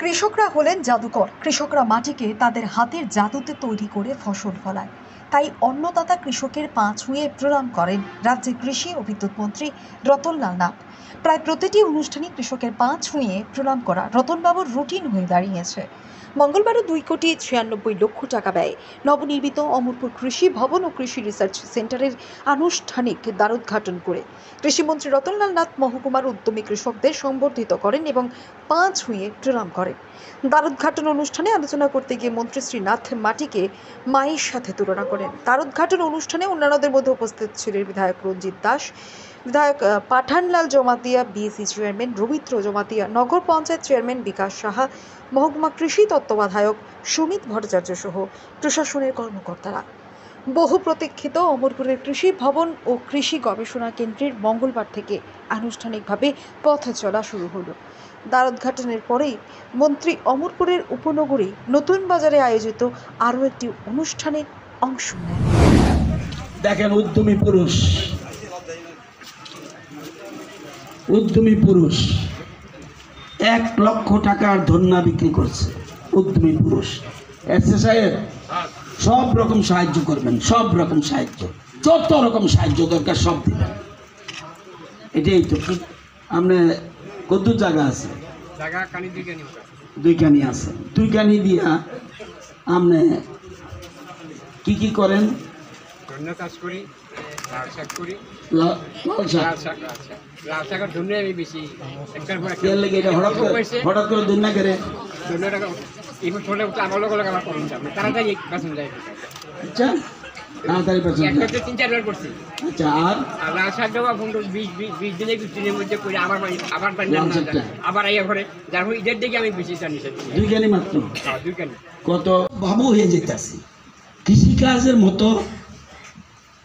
কৃষকরা হলেন জাদুকর। কৃষকরা মাটিকে তাদের হাতের জাদুতে তৈরি করে ফসল ফলায়। তাই অন্নদাতা কৃষকের পা ছুঁয়ে প্রণাম করেন রাজ্যের কৃষি ও বিদ্যুৎ মন্ত্রী রতনলাল নাথ। প্রায় প্রতিটি অনুষ্ঠানে কৃষকের পা ছুঁয়ে প্রণাম করা রতনবাবুর রুটিন হয়ে দাঁড়িয়েছে। মঙ্গলবারও 2,96,00,000 টাকা ব্যয়ে নবনির্মিত অমরপুর কৃষি ভবন ও কৃষি রিসার্চ সেন্টারের আনুষ্ঠানিক দ্বারোদ্ঘাটন করে কৃষিমন্ত্রী রতনলাল নাথ মহকুমার উদ্যমী কৃষকদের সম্বর্ধিত করেন এবং পা ছুঁয়ে প্রণাম করেন। দ্বারোদ্ঘাটন অনুষ্ঠানে আলোচনা করতে গিয়ে মন্ত্রী শ্রী নাথ মাটিকে মায়ের সাথে তুলনা করেন। দ্বারোদ্ঘাটন অনুষ্ঠানে অন্যান্যদের মধ্যে উপস্থিত ছিলেন বিধায়ক রঞ্জিত দাস, বিধায়ক পাঠানলাল জমাতিয়া, বিএসি চেয়ারম্যান রবীন্দ্র জমাতিয়া, নগর পঞ্চায়েত চেয়ারম্যান বিকাশ সাহা, মহকুমা কৃষি তত্ত্বাবধায়ক সুমিত ভট্টাচার্য সহ প্রশাসনের কর্মকর্তারা। বহু প্রতীক্ষিত অমরপুরের কৃষি ভবন ও কৃষি গবেষণা কেন্দ্রের মঙ্গলবার থেকে আনুষ্ঠানিকভাবে পথ চলা শুরু হলো। দ্বারোদ্ঘাটনের পরেই মন্ত্রী অমরপুরের উপনগরী নতুন বাজারে আয়োজিত আরও একটি অনুষ্ঠানে অংশ নেন। দেখেন, উদ্যমী পুরুষ 1 লক্ষ টাকার ধন্যা বিক্রি করছে। উদ্যমী পুরুষ এসে সাহেব সব রকম সাহায্য করবেন, সব রকম সাহায্য, যত রকম সাহায্য দরকার সব দিবেন। এটাই তো। আপনি কত জায়গা আছে? দুইখানি আছে। দুইখানি দিয়া আপনি কি কি করেন? চাষ করি, লাল শাক করি। লাল শাকের জন্য আমি বেশি হঠাৎ করে দুনিয়া করে আমার লোক আমার কম যাবে, তাড়াতাড়ি বেতন যায়। আচ্ছা, তাড়াতাড়ি বেতন 3-4 বার করছি। আচ্ছা, আর লাল শাক দেওয়া 20 দিনে 20 দিনের মধ্যে করে আবার আবার আইয়া ঘরে, যার ফলে ঈদের দিকে আমি বেশি জানি। দুইখানি মাত্র? হ্যাঁ, দুইখানি। কত ভাবু হয়ে যেতেছি। কৃষিকাজের মতো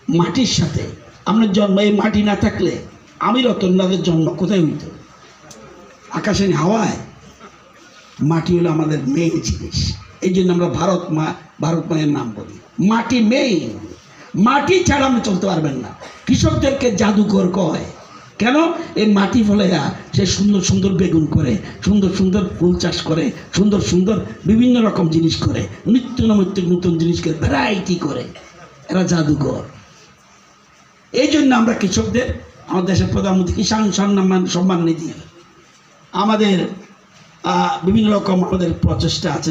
মাটির সাথে আমরা জন্ম, এই মাটি না থাকলে আমি রতনলালের জন্ম কোথায় হইত? আকাশে হাওয়ায়। মাটি হলো আমাদের মেইন জিনিস। এই জন্য আমরা ভারত মায়ের নাম বলি। মাটি মেইন। মাটি ছাড়া আপনি চলতে পারবেন না। কৃষকদেরকে জাদুকর কয় কেন? এই মাটি ফলে সে সুন্দর সুন্দর বেগুন করে, সুন্দর সুন্দর ফুল চাষ করে, সুন্দর সুন্দর বিভিন্ন রকম জিনিস করে, নিত্য নতুন জিনিস করে, ভ্যারাইটি করে। এরা জাদুকর। এই জন্য আমরা কৃষকদের আমাদের দেশের প্রধানমন্ত্রী কিষাণ সম্মান নিধি, আমাদের বিভিন্ন রকম আমাদের প্রচেষ্টা আছে।